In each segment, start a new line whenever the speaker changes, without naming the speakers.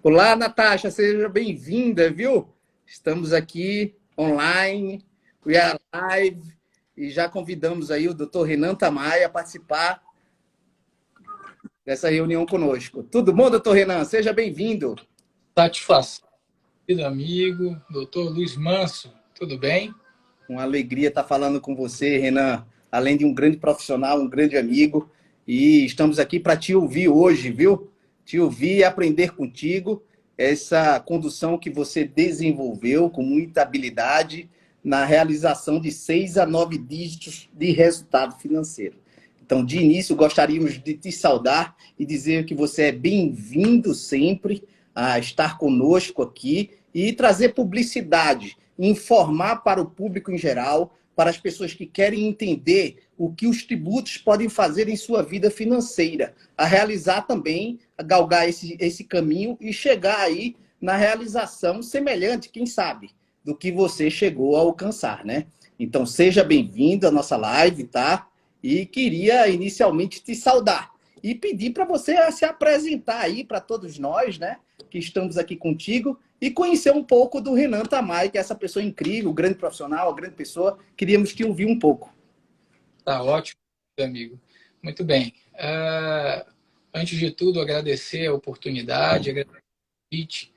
Olá, Natasha, seja bem-vinda, viu? Estamos aqui online, we are live, e já convidamos aí o Dr. Renan Tamayo a participar dessa reunião conosco. Tudo bom, Dr. Renan? Seja bem-vindo.
Satisfação, querido amigo, doutor Luiz Manso, tudo bem?
Uma alegria estar falando com você, Renan. Além de um grande profissional, um grande amigo. E estamos aqui para te ouvir hoje, viu? Te ouvir e aprender contigo essa condução que você desenvolveu com muita habilidade na realização de 6 a 9 dígitos de resultado financeiro. Então, de início, gostaríamos de te saudar e dizer que você é bem-vindo sempre a estar conosco aqui e trazer publicidade, informar para o público em geral, para as pessoas que querem entender o que os tributos podem fazer em sua vida financeira, a realizar também, a galgar esse caminho e chegar aí na realização semelhante, quem sabe, do que você chegou a alcançar, né? Então, seja bem-vindo à nossa live, tá? E queria inicialmente te saudar e pedir para você se apresentar aí para todos nós, né? Que estamos aqui contigo e conhecer um pouco do Renan Tamayo, que é essa pessoa incrível, grande profissional, grande pessoa. Queríamos te ouvir um pouco.
Tá ótimo, amigo. Muito bem. Antes de tudo, agradecer a oportunidade, agradecer o convite.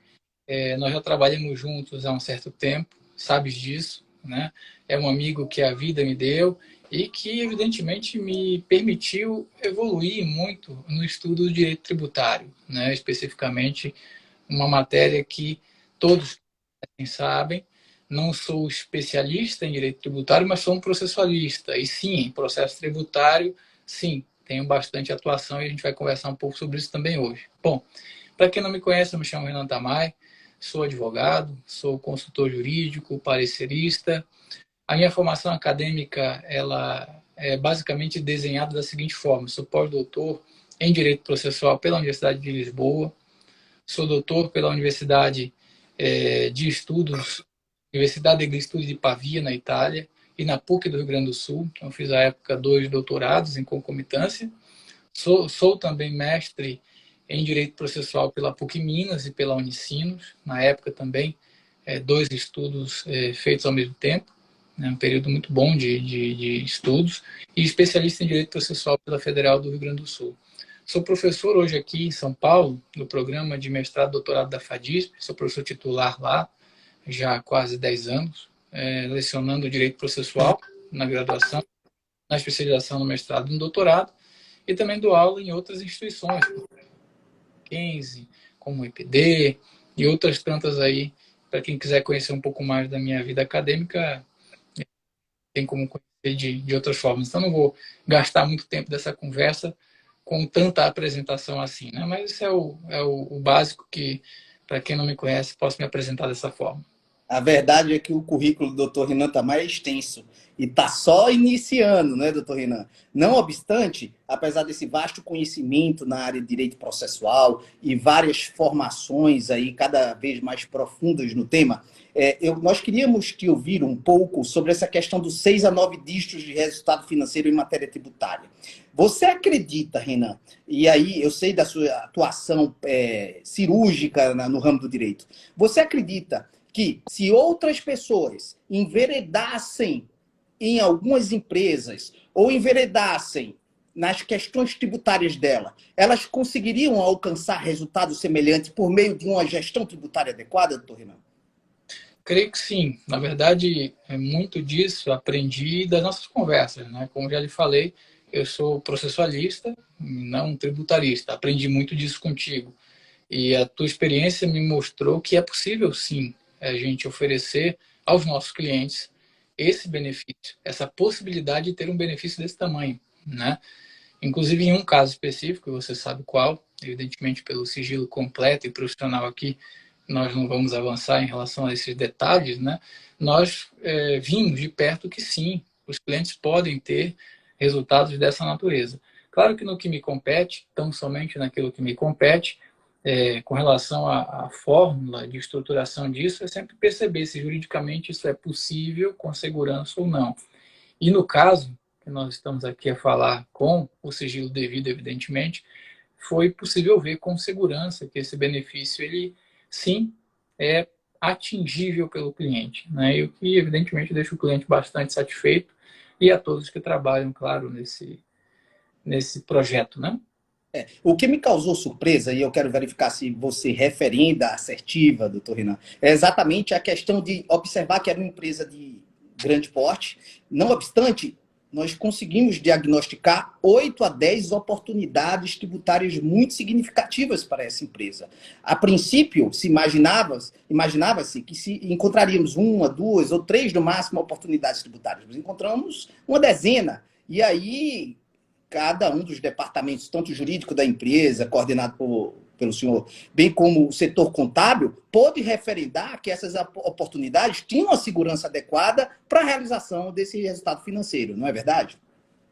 Nós já trabalhamos juntos há um certo tempo, sabes disso, né? É um amigo que a vida me deu e que, evidentemente, me permitiu evoluir muito no estudo do direito tributário, né? Especificamente, uma matéria que todos sabem, não sou especialista em direito tributário, mas sou um processualista. E sim, em processo tributário, sim, tenho bastante atuação e a gente vai conversar um pouco sobre isso também hoje. Bom, para quem não me conhece, eu me chamo Renan Tamayo, sou advogado, sou consultor jurídico, parecerista. A minha formação acadêmica, ela é basicamente desenhada da seguinte forma: sou pós-doutor em Direito Processual pela Universidade de Lisboa, sou doutor pela Universidade de Estudos, Universidade de Studi de Pavia, na Itália, e na PUC do Rio Grande do Sul. Então, fiz à época 2 doutorados em concomitância. Sou também mestre em Direito Processual pela PUC Minas e pela Unicinos. Na época também, 2 estudos feitos ao mesmo tempo. Um período muito bom de estudos. E especialista em Direito Processual pela Federal do Rio Grande do Sul. Sou professor hoje aqui em São Paulo, no programa de mestrado e doutorado da FADISP. Sou professor titular lá, já há quase 10 anos, lecionando Direito Processual na graduação, na especialização no mestrado e no doutorado, e também dou aula em outras instituições, como o Mackenzie, como o IPD, e outras tantas aí. Para quem quiser conhecer um pouco mais da minha vida acadêmica, tem como conhecer de outras formas. Então, não vou gastar muito tempo dessa conversa com tanta apresentação assim, né? Mas isso é o básico que, para quem não me conhece, posso me apresentar dessa forma.
A verdade é que o currículo do Dr. Renan Tamayo é extenso e está só iniciando, né, Dr. Renan? Não obstante, apesar desse vasto conhecimento na área de direito processual e várias formações aí cada vez mais profundas no tema, nós queríamos te ouvir um pouco sobre essa questão dos 6 a 9 dígitos de resultado financeiro em matéria tributária. Você acredita, Renan, e aí eu sei da sua atuação cirúrgica no ramo do direito, você acredita que se outras pessoas enveredassem em algumas empresas ou enveredassem nas questões tributárias dela, elas conseguiriam alcançar resultados semelhantes por meio de uma gestão tributária adequada, doutor Renan?
Creio que sim. Na verdade, muito disso aprendi das nossas conversas, né? Como já lhe falei, eu sou processualista, não tributarista. Aprendi muito disso contigo. E a tua experiência me mostrou que é possível, sim, a gente oferecer aos nossos clientes esse benefício, essa possibilidade de ter um benefício desse tamanho, né? Inclusive, em um caso específico, você sabe qual, evidentemente pelo sigilo completo e profissional aqui, nós não vamos avançar em relação a esses detalhes, né? Nós vimos de perto que sim, os clientes podem ter resultados dessa natureza. Claro que no que me compete, tão somente naquilo que me compete, com relação à fórmula de estruturação disso, é sempre perceber se juridicamente isso é possível com segurança ou não. E no caso que nós estamos aqui a falar com o sigilo devido, evidentemente, foi possível ver com segurança que esse benefício, ele sim, é atingível pelo cliente, né? E o que, evidentemente, deixa o cliente bastante satisfeito e a todos que trabalham, claro, nesse projeto, né?
O que me causou surpresa, e eu quero verificar se você referenda assertiva, doutor Renan, é exatamente a questão de observar que era uma empresa de grande porte. Não obstante, nós conseguimos diagnosticar 8 a 10 oportunidades tributárias muito significativas para essa empresa. A princípio, imaginava-se que se encontraríamos uma, duas ou três, no máximo, oportunidades tributárias. Nós encontramos uma dezena. E aí, cada um dos departamentos, tanto jurídico da empresa, coordenado pelo senhor, bem como o setor contábil, pôde referendar que essas oportunidades tinham a segurança adequada para a realização desse resultado financeiro, não é verdade?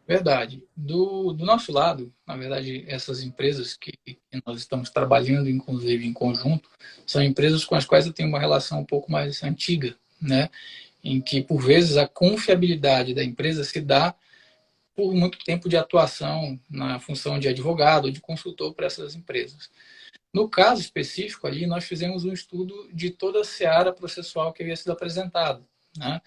Verdade. Do nosso lado, na verdade, essas empresas que nós estamos trabalhando, inclusive em conjunto, são empresas com as quais eu tenho uma relação um pouco mais antiga, né? Em que, por vezes, a confiabilidade da empresa se dá por muito tempo de atuação na função de advogado ou de consultor para essas empresas. No caso específico ali, nós fizemos um estudo de toda a seara processual que havia sido apresentado, né?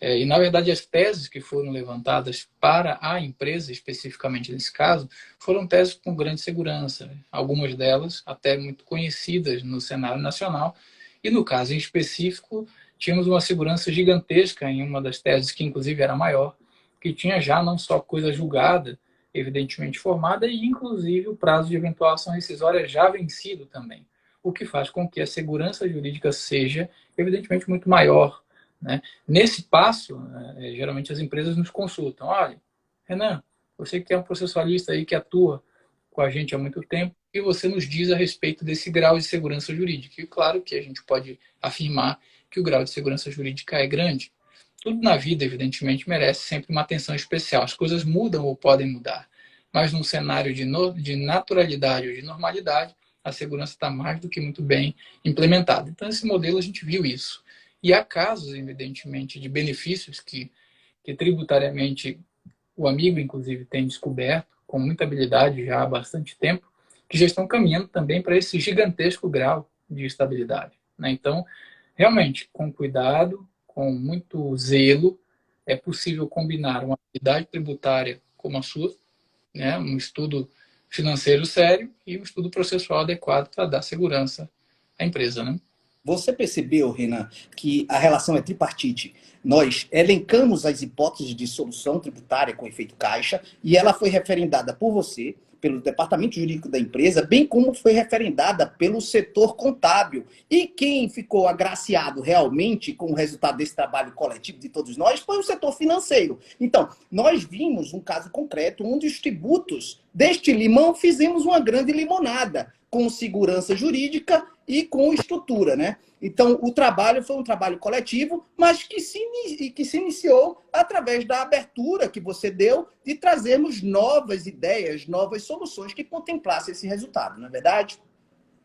E, na verdade, as teses que foram levantadas para a empresa, especificamente nesse caso, foram teses com grande segurança. Algumas delas até muito conhecidas no cenário nacional. E, no caso em específico, tínhamos uma segurança gigantesca em uma das teses, que inclusive era maior, que tinha já não só coisa julgada, evidentemente formada, e inclusive o prazo de eventual ação rescisória já vencido também. O que faz com que a segurança jurídica seja, evidentemente, muito maior, né? Nesse passo, geralmente as empresas nos consultam. Olha, Renan, você que é um processualista aí que atua com a gente há muito tempo, e você nos diz a respeito desse grau de segurança jurídica. E claro que a gente pode afirmar que o grau de segurança jurídica é grande. Tudo na vida, evidentemente, merece sempre uma atenção especial. As coisas mudam ou podem mudar. Mas num cenário de naturalidade ou de normalidade, a segurança está mais do que muito bem implementada. Então, esse modelo, a gente viu isso. E há casos, evidentemente, de benefícios que tributariamente o amigo, inclusive, tem descoberto com muita habilidade já há bastante tempo, que já estão caminhando também para esse gigantesco grau de estabilidade, né? Então, realmente, com cuidado, com muito zelo, é possível combinar uma atividade tributária como a sua, né, um estudo financeiro sério e um estudo processual adequado para dar segurança à empresa, né?
Você percebeu, Renan, que a relação é tripartite? Nós elencamos as hipóteses de solução tributária com efeito caixa e ela foi referendada por você, pelo departamento jurídico da empresa, bem como foi referendada pelo setor contábil. E quem ficou agraciado realmente com o resultado desse trabalho coletivo de todos nós foi o setor financeiro. Então, nós vimos um caso concreto onde os tributos deste limão fizemos uma grande limonada, com segurança jurídica e com estrutura, né? Então, o trabalho foi um trabalho coletivo, mas que se iniciou através da abertura que você deu de trazermos novas ideias, novas soluções que contemplassem esse resultado, não é verdade?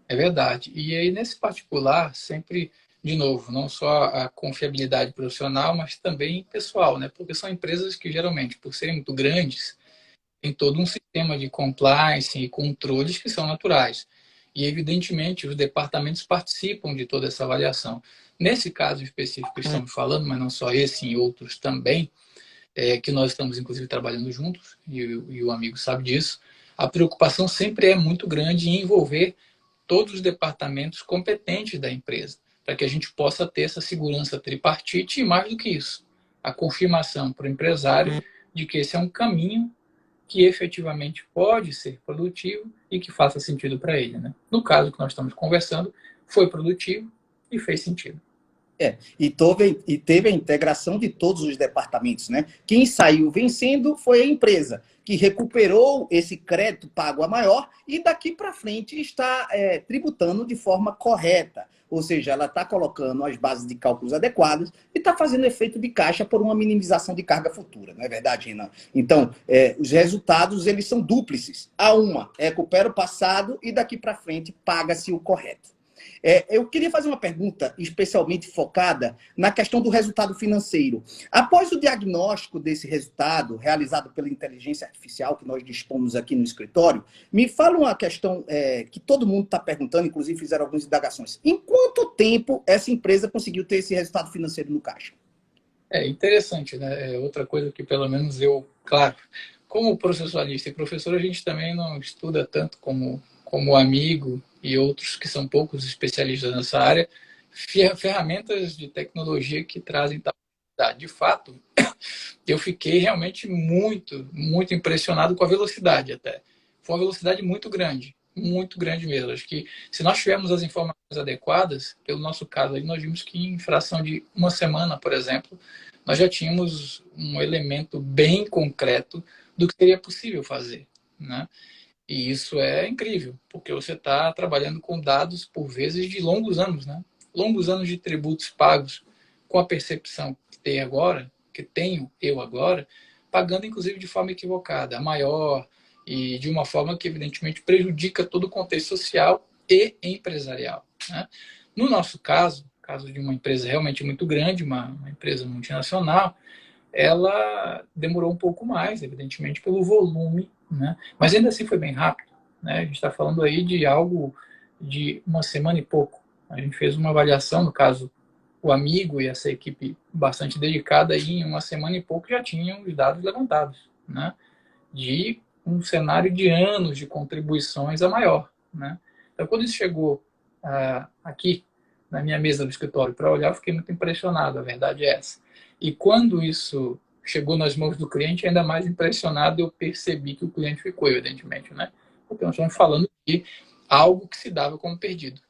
É verdade. E aí, nesse particular, sempre, de novo, não só a confiabilidade profissional, mas também pessoal, né? Porque são empresas que, geralmente, por serem muito grandes, tem todo um sistema de compliance e controles que são naturais. E, evidentemente, os departamentos participam de toda essa avaliação. Nesse caso específico que estamos falando, mas não só esse, em outros também, que nós estamos, inclusive, trabalhando juntos, e o amigo sabe disso, a preocupação sempre é muito grande em envolver todos os departamentos competentes da empresa, para que a gente possa ter essa segurança tripartite e, mais do que isso, a confirmação para o empresário de que esse é um caminho que efetivamente pode ser produtivo e que faça sentido para ele, né? No caso que nós estamos conversando, foi produtivo e fez sentido.
E teve a integração de todos os departamentos, né? Quem saiu vencendo foi a empresa, que recuperou esse crédito pago a maior e daqui para frente está tributando de forma correta. Ou seja, ela está colocando as bases de cálculos adequadas e está fazendo efeito de caixa por uma minimização de carga futura, não é verdade, Renan? Então, os resultados eles são dúplices. A uma, recupera o passado e daqui para frente paga-se o correto. Eu queria fazer uma pergunta especialmente focada na questão do resultado financeiro. Após o diagnóstico desse resultado, realizado pela inteligência artificial que nós dispomos aqui no escritório, me fala uma questão que todo mundo está perguntando, inclusive fizeram algumas indagações. Em quanto tempo essa empresa conseguiu ter esse resultado financeiro no caixa?
É interessante, né? É outra coisa que pelo menos eu, claro, como processualista e professor, a gente também não estuda tanto como amigo e outros que são poucos especialistas nessa área, ferramentas de tecnologia que trazem tal. De fato, eu fiquei realmente muito impressionado com a velocidade até. Foi uma velocidade muito grande mesmo. Acho que se nós tivermos as informações adequadas, pelo nosso caso aí, nós vimos que em fração de uma semana, por exemplo, nós já tínhamos um elemento bem concreto do que seria possível fazer, né? E isso é incrível, porque você está trabalhando com dados, por vezes, de longos anos, né? Longos anos de tributos pagos, com a percepção que tem agora, que tenho eu agora, pagando, inclusive, de forma equivocada, a maior, e de uma forma que, evidentemente, prejudica todo o contexto social e empresarial, né? No nosso caso de uma empresa realmente muito grande, uma empresa multinacional, ela demorou um pouco mais, evidentemente, pelo volume, né? Mas ainda assim foi bem rápido, né? A gente está falando aí de algo de uma semana e pouco. A gente fez uma avaliação, no caso, o amigo e essa equipe bastante dedicada, aí em uma semana e pouco já tinham os dados levantados, né? De um cenário de anos de contribuições a maior, né? Então, quando isso chegou aqui na minha mesa do escritório para olhar, eu fiquei muito impressionado, a verdade é essa. E quando isso chegou nas mãos do cliente, ainda mais impressionado, eu percebi que o cliente ficou, evidentemente, né? Porque nós estamos falando de algo que se dava como perdido,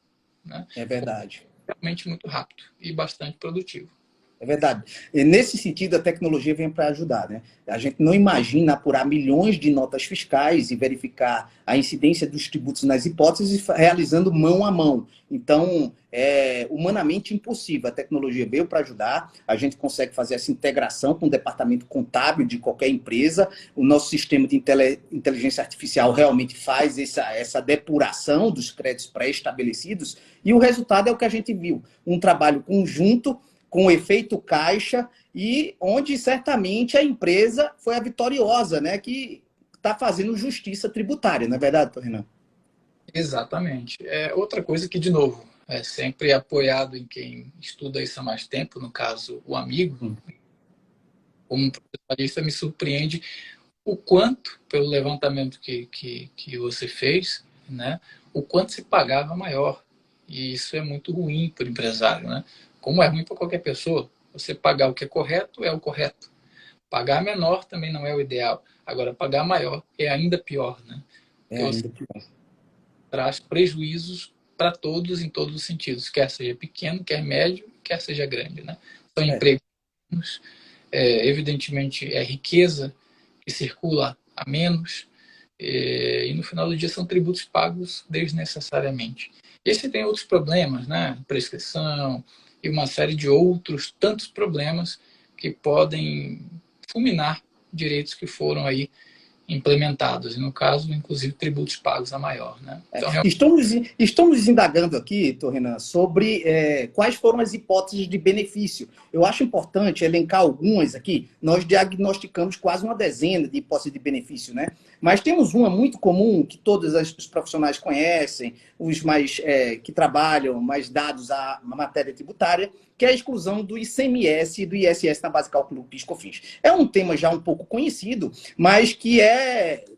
né?
É verdade.
Foi realmente muito rápido e bastante produtivo.
É verdade. E nesse sentido, a tecnologia vem para ajudar, né? A gente não imagina apurar milhões de notas fiscais e verificar a incidência dos tributos nas hipóteses realizando mão a mão. Então, é humanamente impossível. A tecnologia veio para ajudar. A gente consegue fazer essa integração com o departamento contábil de qualquer empresa. O nosso sistema de inteligência artificial realmente faz essa depuração dos créditos pré-estabelecidos. E o resultado é o que a gente viu. Um trabalho conjunto com efeito caixa e onde certamente a empresa foi a vitoriosa, né, que está fazendo justiça tributária, não é verdade, Renan?
Exatamente. É outra coisa que, de novo, é sempre apoiado em quem estuda isso há mais tempo, no caso, o amigo, como profissionalista, me surpreende o quanto, pelo levantamento que você fez, né, o quanto se pagava maior. E isso é muito ruim para o empresário, né? Como é ruim para qualquer pessoa. Você pagar o que é o correto. Pagar menor também não é o ideal. Agora, pagar maior é ainda pior, né?
É
Porque você
ainda pior.
traz prejuízos para todos em todos os sentidos, quer seja pequeno, quer médio, quer seja grande, né? São empregos, evidentemente é riqueza que circula a menos, e no final do dia são tributos pagos desnecessariamente. E aí você tem outros problemas, né? Prescrição e uma série de outros tantos problemas que podem fulminar direitos que foram aí implementados, e no caso, inclusive, tributos pagos a maior, né? Então,
Estamos indagando aqui, Torrenan, sobre quais foram as hipóteses de benefício. Eu acho importante elencar algumas aqui. Nós diagnosticamos quase uma dezena de hipóteses de benefício, né? Mas temos uma muito comum que todos os profissionais conhecem, os mais que trabalham mais dados à matéria tributária, que é a exclusão do ICMS e do ISS na base de cálculo PIS/COFINS. É um tema já um pouco conhecido, mas que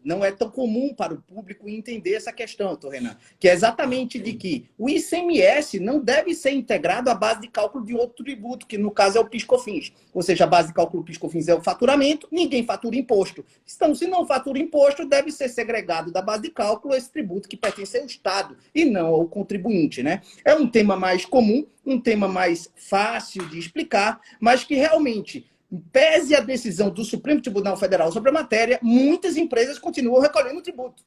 não é tão comum para o público entender essa questão, Renan, que é exatamente de que o ICMS não deve ser integrado à base de cálculo de outro tributo, que no caso é o PIS/COFINS. Ou seja, a base de cálculo PIS/COFINS é o faturamento, ninguém fatura imposto. Então, se não fatura imposto, deve ser segregado da base de cálculo esse tributo que pertence ao Estado e não ao contribuinte, né? É um tema mais comum, um tema mais fácil de explicar, mas que realmente, pese a decisão do Supremo Tribunal Federal sobre a matéria, muitas empresas continuam recolhendo tributo.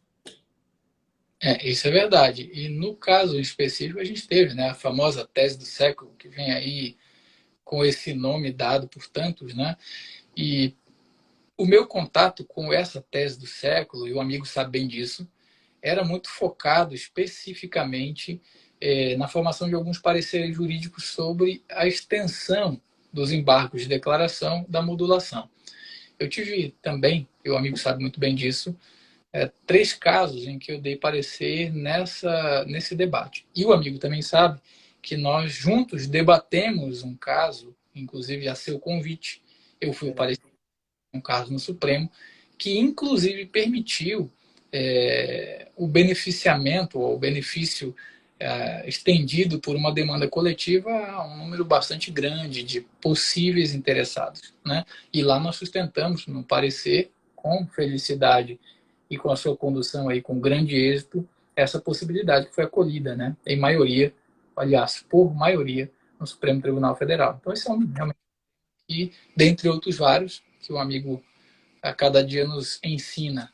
isso é verdade. E no caso específico, a gente teve, né, a famosa tese do século, que vem aí com esse nome dado por tantos, né? E o meu contato com essa tese do século, e o amigo sabe bem disso, era muito focado especificamente na formação de alguns pareceres jurídicos sobre a extensão dos embargos de declaração da modulação. Eu tive também, e o amigo sabe muito bem disso, 3 casos em que eu dei parecer nesse debate. E o amigo também sabe que nós juntos debatemos um caso, inclusive a seu convite, eu fui parecer um caso no Supremo, que inclusive permitiu o beneficiamento, ou o benefício estendido por uma demanda coletiva a um número bastante grande de possíveis interessados, né? E lá nós sustentamos no parecer, com felicidade e com a sua condução aí com grande êxito, essa possibilidade que foi acolhida, né? Em maioria, aliás, por maioria, no Supremo Tribunal Federal. Então, esse é realmente, e dentre outros vários, que o amigo a cada dia nos ensina,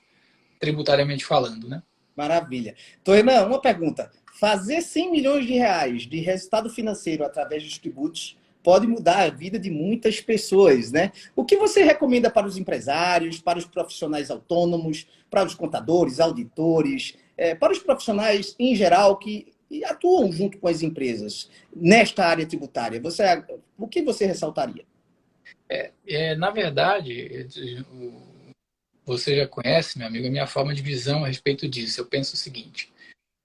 tributariamente falando, né?
Maravilha. Então, Renan, uma pergunta. Fazer 100 milhões de reais de resultado financeiro através dos tributos pode mudar a vida de muitas pessoas, né? O que você recomenda para os empresários, para os profissionais autônomos, para os contadores, auditores, para os profissionais em geral que atuam junto com as empresas nesta área tributária? O que você ressaltaria?
Na verdade, você já conhece, meu amigo, a minha forma de visão a respeito disso. Eu penso o seguinte: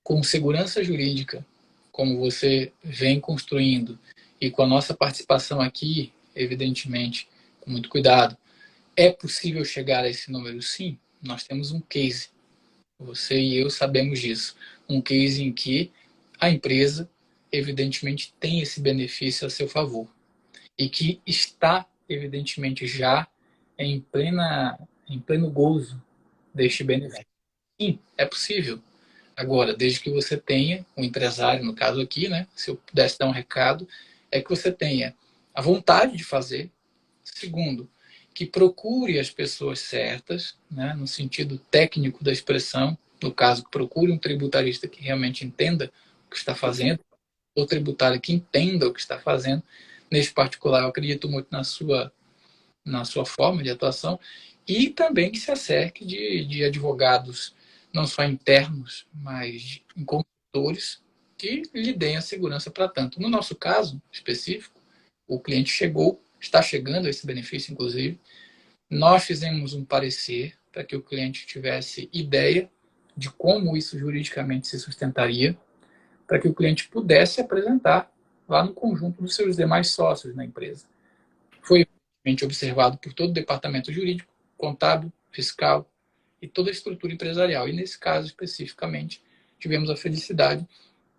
com segurança jurídica, como você vem construindo, e com a nossa participação aqui, evidentemente, com muito cuidado, é possível chegar a esse número? Sim. Nós temos um case. Você e eu sabemos disso. Um case em que a empresa, evidentemente, tem esse benefício a seu favor. E que está, evidentemente, já em pleno gozo deste benefício. Sim, é possível. Agora, desde que você tenha, um empresário, no caso aqui, né, se eu pudesse dar um recado, é que você tenha a vontade de fazer. Segundo, que procure as pessoas certas, né, no sentido técnico da expressão, no caso, que procure um tributarista que realmente entenda o que está fazendo, ou tributário que entenda o que está fazendo. Neste particular, eu acredito muito na sua forma de atuação, e também que se acerque de advogados, não só internos, mas em consultores, que lhe deem a segurança para tanto. No nosso caso específico, o cliente está chegando a esse benefício, inclusive. Nós fizemos um parecer para que o cliente tivesse ideia de como isso juridicamente se sustentaria, para que o cliente pudesse apresentar lá no conjunto dos seus demais sócios na empresa. Foi observado por todo o departamento jurídico, contábil, fiscal e toda a estrutura empresarial. E nesse caso especificamente, tivemos a felicidade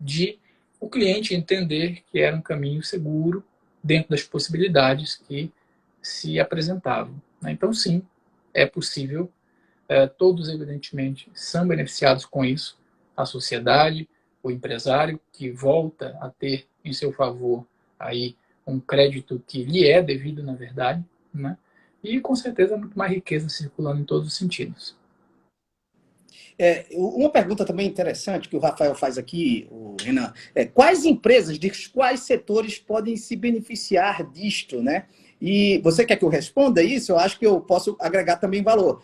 de o cliente entender que era um caminho seguro dentro das possibilidades que se apresentavam. Então, sim, é possível. Todos, evidentemente, são beneficiados com isso. A sociedade, o empresário, que volta a ter em seu favor aí um crédito que lhe é devido, na verdade, né? E, com certeza, muito mais riqueza circulando em todos os sentidos.
Uma pergunta também interessante que o Rafael faz aqui, o Renan, quais empresas, de quais setores podem se beneficiar disto, né? E você quer que eu responda isso? Eu acho que eu posso agregar também valor.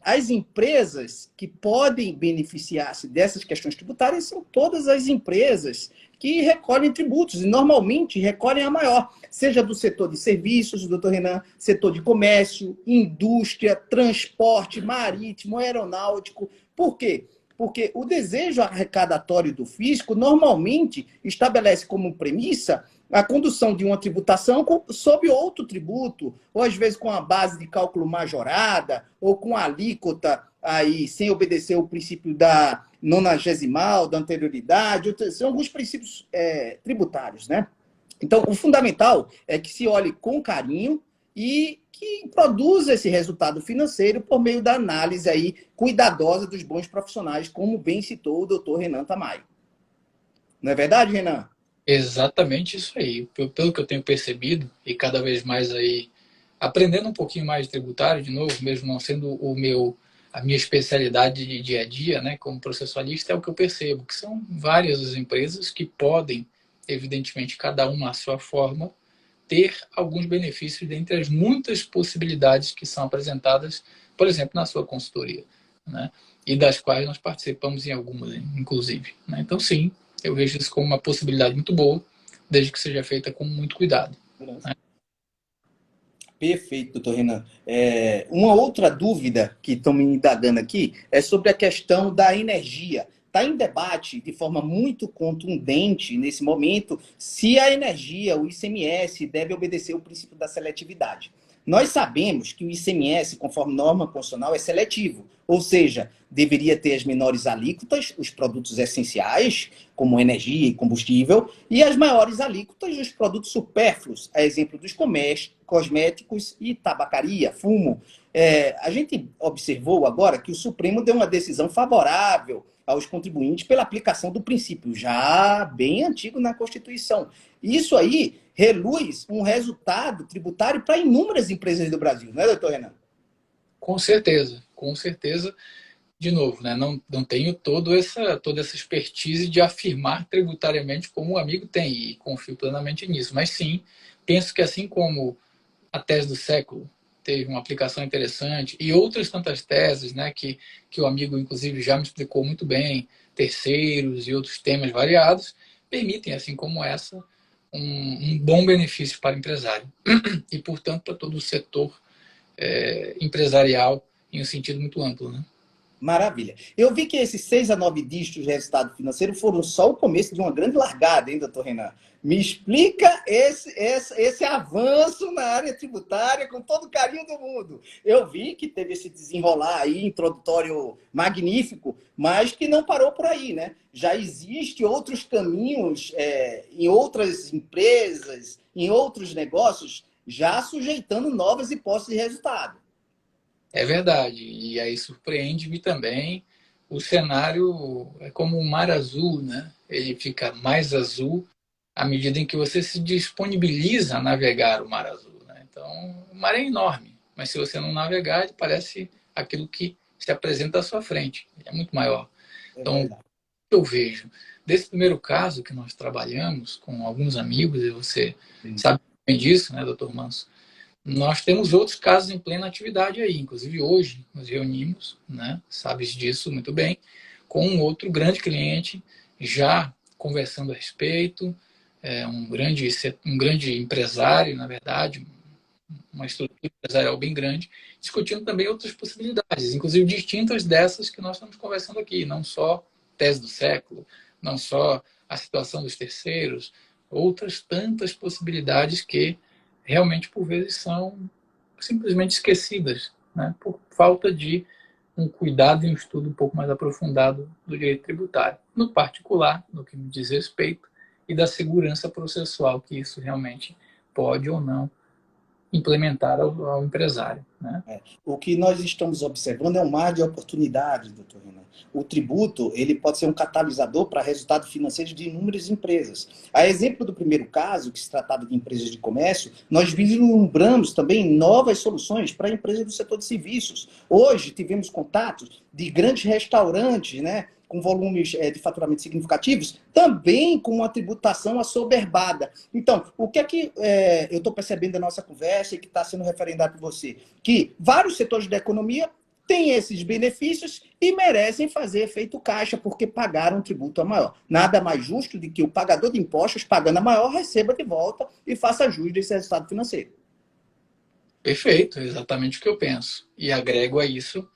As empresas que podem beneficiar-se dessas questões tributárias são todas as empresas que recolhem tributos, e normalmente recolhem a maior, seja do setor de serviços, doutor Renan, setor de comércio, indústria, transporte marítimo, aeronáutico. Por quê? Porque o desejo arrecadatório do fisco normalmente estabelece como premissa a condução de uma tributação sob outro tributo, ou às vezes com a base de cálculo majorada, ou com a alíquota aí, sem obedecer o princípio da nonagesimal, da anterioridade, são alguns princípios tributários, né? Então, o fundamental é que se olhe com carinho e que produza esse resultado financeiro por meio da análise aí cuidadosa dos bons profissionais, como bem citou o doutor Renan Tamayo. Não é verdade, Renan?
Exatamente isso aí. Pelo que eu tenho percebido, e cada vez mais aí, aprendendo um pouquinho mais de tributário, de novo, mesmo não sendo a minha especialidade de dia a dia, né, como processualista, é o que eu percebo, que são várias as empresas que podem, evidentemente, cada uma à sua forma, ter alguns benefícios dentre as muitas possibilidades que são apresentadas, por exemplo, na sua consultoria, né, e das quais nós participamos em algumas, inclusive. Né? Então, sim, eu vejo isso como uma possibilidade muito boa, desde que seja feita com muito cuidado. Né?
Perfeito, doutor Renan. Uma outra dúvida que estão me indagando aqui é sobre a questão da energia. Está em debate de forma muito contundente nesse momento se a energia, o ICMS, deve obedecer o princípio da seletividade. Nós sabemos que o ICMS, conforme norma constitucional, é seletivo, ou seja, deveria ter as menores alíquotas, os produtos essenciais, como energia e combustível, e as maiores alíquotas dos produtos supérfluos, a exemplo dos cosméticos e tabacaria, fumo. A gente observou agora que o Supremo deu uma decisão favorável aos contribuintes pela aplicação do princípio, já bem antigo na Constituição. Isso aí reluz um resultado tributário para inúmeras empresas do Brasil, não é, doutor Renan?
Com certeza, com certeza. De novo, né? Não tenho toda essa expertise de afirmar tributariamente como o amigo tem, e confio plenamente nisso. Mas sim, penso que assim como a tese do século teve uma aplicação interessante, e outras tantas teses, né, que o amigo, inclusive, já me explicou muito bem, terceiros e outros temas variados, permitem, assim como essa, um bom benefício para o empresário e, portanto, para todo o setor empresarial em um sentido muito amplo. Né?
Maravilha. Eu vi que esses 6 a 9 dígitos de resultado financeiro foram só o começo de uma grande largada, hein, doutor Renan? Me explica esse avanço na área tributária com todo o carinho do mundo. Eu vi que teve esse desenrolar aí, introdutório magnífico, mas que não parou por aí, né? Já existem outros caminhos em outras empresas, em outros negócios, já sujeitando novas hipóteses de resultado.
É verdade, e aí surpreende-me também. O cenário é como um mar azul, né? Ele fica mais azul à medida em que você se disponibiliza a navegar o mar azul. Né? Então, o mar é enorme, mas se você não navegar, ele parece aquilo que se apresenta à sua frente. É muito maior. Então, o que eu vejo desse primeiro caso que nós trabalhamos com alguns amigos, e você sabe bem disso, né, doutor Manso? Nós temos outros casos em plena atividade aí, inclusive hoje nos reunimos, né, sabes disso muito bem, com um outro grande cliente, já conversando a respeito, um grande empresário, na verdade, uma estrutura empresarial bem grande, discutindo também outras possibilidades, inclusive distintas dessas que nós estamos conversando aqui, não só tese do século, não só a situação dos terceiros, outras tantas possibilidades que realmente, por vezes, são simplesmente esquecidas, né? Por falta de um cuidado e um estudo um pouco mais aprofundado do direito tributário, no particular, no que me diz respeito, e da segurança processual que isso realmente pode ou não implementar ao empresário. Né?
O que nós estamos observando é um mar de oportunidades, doutor Renan. O tributo ele pode ser um catalisador para resultado financeiro de inúmeras empresas. A exemplo do primeiro caso, que se tratava de empresas de comércio, nós vislumbramos também novas soluções para empresas do setor de serviços. Hoje tivemos contatos de grandes restaurantes, né, com volumes de faturamento significativos, também com uma tributação assoberbada. Então, o que é que eu estou percebendo da nossa conversa e que está sendo referendado por você? Que vários setores da economia têm esses benefícios e merecem fazer efeito caixa, porque pagaram um tributo a maior. Nada mais justo do que o pagador de impostos, pagando a maior, receba de volta e faça jus desse resultado financeiro.
Perfeito, é exatamente o que eu penso. E agrego a isso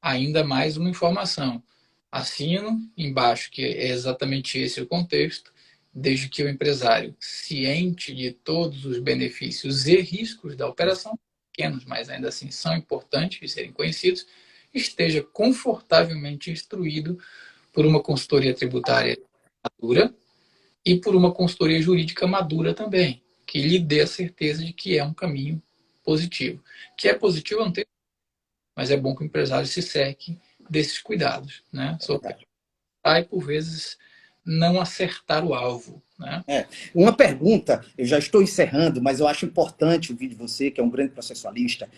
ainda mais uma informação. Assino embaixo que é exatamente esse o contexto, desde que o empresário, ciente de todos os benefícios e riscos da operação, pequenos, mas ainda assim são importantes de serem conhecidos, esteja confortavelmente instruído por uma consultoria tributária madura e por uma consultoria jurídica madura também, que lhe dê a certeza de que é um caminho positivo. Que é positivo, não tem, mas é bom que o empresário se cerque desses cuidados, né? E por vezes não acertar o alvo, né?
Uma pergunta, eu já estou encerrando, mas eu acho importante ouvir de você, que é um grande processualista.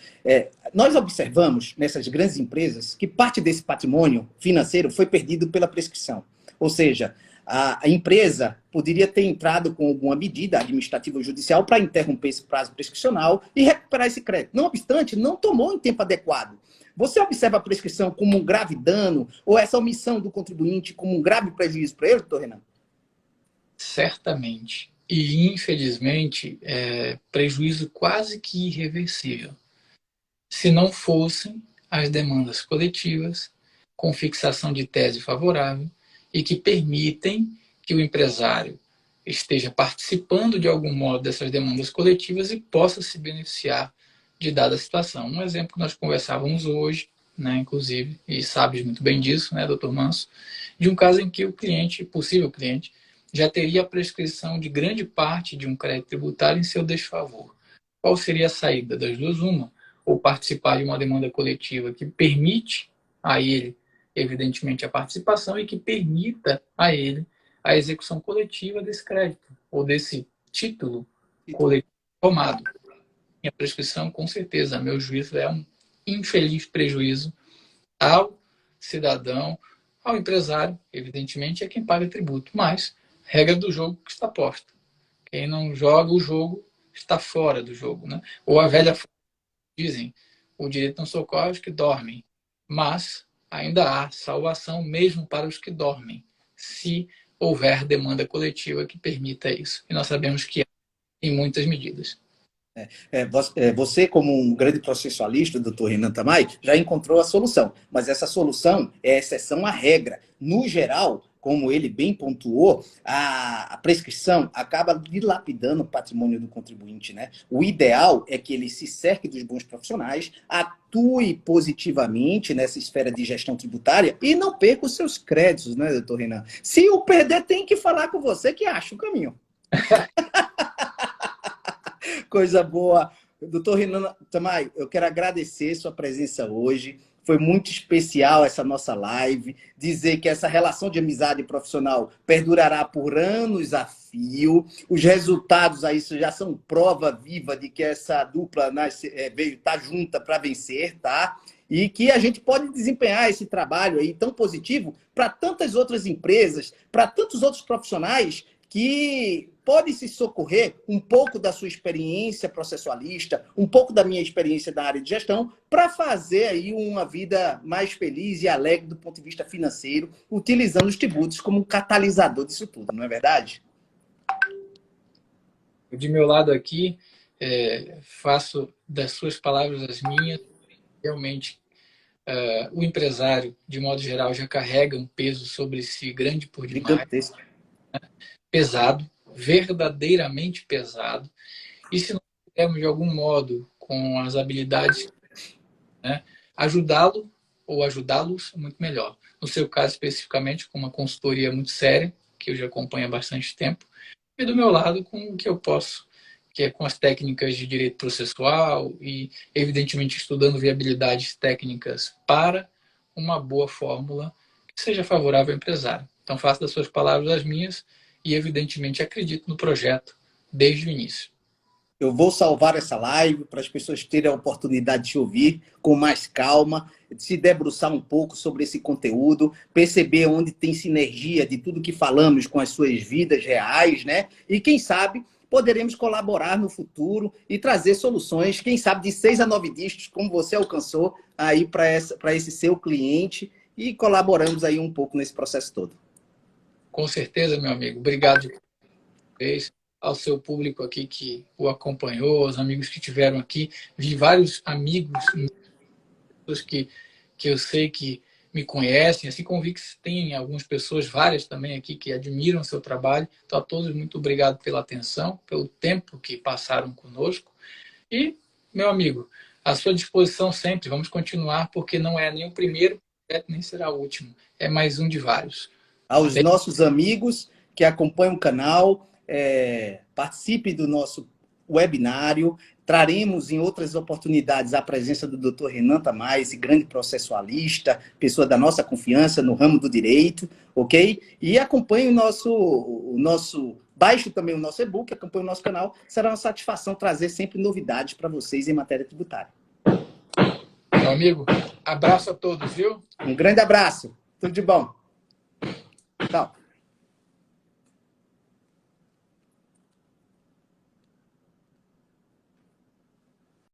Nós observamos nessas grandes empresas que parte desse patrimônio financeiro foi perdido pela prescrição. Ou seja, a empresa poderia ter entrado com alguma medida administrativa ou judicial para interromper esse prazo prescricional e recuperar esse crédito. Não obstante, não tomou em tempo adequado. Você observa a prescrição como um grave dano ou essa omissão do contribuinte como um grave prejuízo para ele, doutor Renan?
certamente. E, infelizmente, prejuízo quase que irreversível. Se não fossem as demandas coletivas com fixação de tese favorável e que permitem que o empresário esteja participando de algum modo dessas demandas coletivas e possa se beneficiar de dada situação. Um exemplo que nós conversávamos hoje, né, inclusive, e sabes muito bem disso, né, doutor Manso, de um caso em que o cliente, possível cliente, já teria a prescrição de grande parte de um crédito tributário em seu desfavor. Qual seria a saída? Das duas, uma, ou participar de uma demanda coletiva que permite a ele, evidentemente, a participação e que permita a ele a execução coletiva desse crédito ou desse título coletivo tomado. E a prescrição, com certeza, a meu juízo, é um infeliz prejuízo ao cidadão, ao empresário, evidentemente, é quem paga tributo. Mas, regra do jogo que está posta. Quem não joga o jogo está fora do jogo. Né? Ou a velha dizem, o direito não socorre os que dormem, mas ainda há salvação mesmo para os que dormem, se houver demanda coletiva que permita isso. E nós sabemos que há em muitas medidas.
Você, como um grande processualista, doutor Renan Tamay, já encontrou a solução, mas essa solução é exceção à regra. No geral, como ele bem pontuou, a prescrição acaba dilapidando o patrimônio do contribuinte, né? O ideal é que ele se cerque dos bons profissionais, atue positivamente nessa esfera de gestão tributária e não perca os seus créditos, né, doutor Renan? Se o perder, tem que falar com você que acha o caminho. Coisa boa. Doutor Renan Tamay, eu quero agradecer sua presença hoje. Foi muito especial essa nossa live. Dizer que essa relação de amizade profissional perdurará por anos a fio. Os resultados aí já são prova viva de que essa dupla veio estar junta para vencer, tá? E que a gente pode desempenhar esse trabalho aí tão positivo para tantas outras empresas, para tantos outros profissionais que pode se socorrer um pouco da sua experiência processualista, um pouco da minha experiência na área de gestão, para fazer aí uma vida mais feliz e alegre do ponto de vista financeiro, utilizando os tributos como um catalisador disso tudo, não é verdade?
De meu lado aqui, faço das suas palavras as minhas. Realmente, o empresário, de modo geral, já carrega um peso sobre si grande por demais.
Gigantesco.
Pesado, verdadeiramente pesado. E se nós pudermos, de algum modo, com as habilidades, né, ajudá-lo ou ajudá-los, muito melhor. No seu caso, especificamente, com uma consultoria muito séria, que eu já acompanho há bastante tempo, e do meu lado, com o que eu posso, que é com as técnicas de direito processual e, evidentemente, estudando viabilidades técnicas para uma boa fórmula que seja favorável ao empresário. Então, faço das suas palavras as minhas e, evidentemente, acredito no projeto desde o início.
Eu vou salvar essa live para as pessoas terem a oportunidade de te ouvir com mais calma, se debruçar um pouco sobre esse conteúdo, perceber onde tem sinergia de tudo que falamos com as suas vidas reais, né? E quem sabe poderemos colaborar no futuro e trazer soluções, quem sabe de 6 a 9 dígitos, como você alcançou aí para esse seu cliente, e colaboramos aí um pouco nesse processo todo.
Com certeza, meu amigo. Obrigado de vez ao seu público aqui que o acompanhou, aos amigos que tiveram aqui. Vi vários amigos que eu sei que me conhecem, assim como vi que tem algumas pessoas, várias também aqui, que admiram o seu trabalho. Então, a todos, muito obrigado pela atenção, pelo tempo que passaram conosco. E, meu amigo, à sua disposição sempre. Vamos continuar, porque não é nem o primeiro, nem será o último. É mais um de vários.
Aos nossos amigos que acompanham o canal, participe do nosso webinário. Traremos em outras oportunidades a presença do Dr. Renan Tamay, esse grande processualista, pessoa da nossa confiança no ramo do direito, ok? E acompanhe o nosso baixe também o nosso e-book, acompanhe o nosso canal. Será uma satisfação trazer sempre novidades para vocês em matéria tributária.
Meu amigo, abraço a todos, viu?
Um grande abraço. Tudo de bom. Tchau.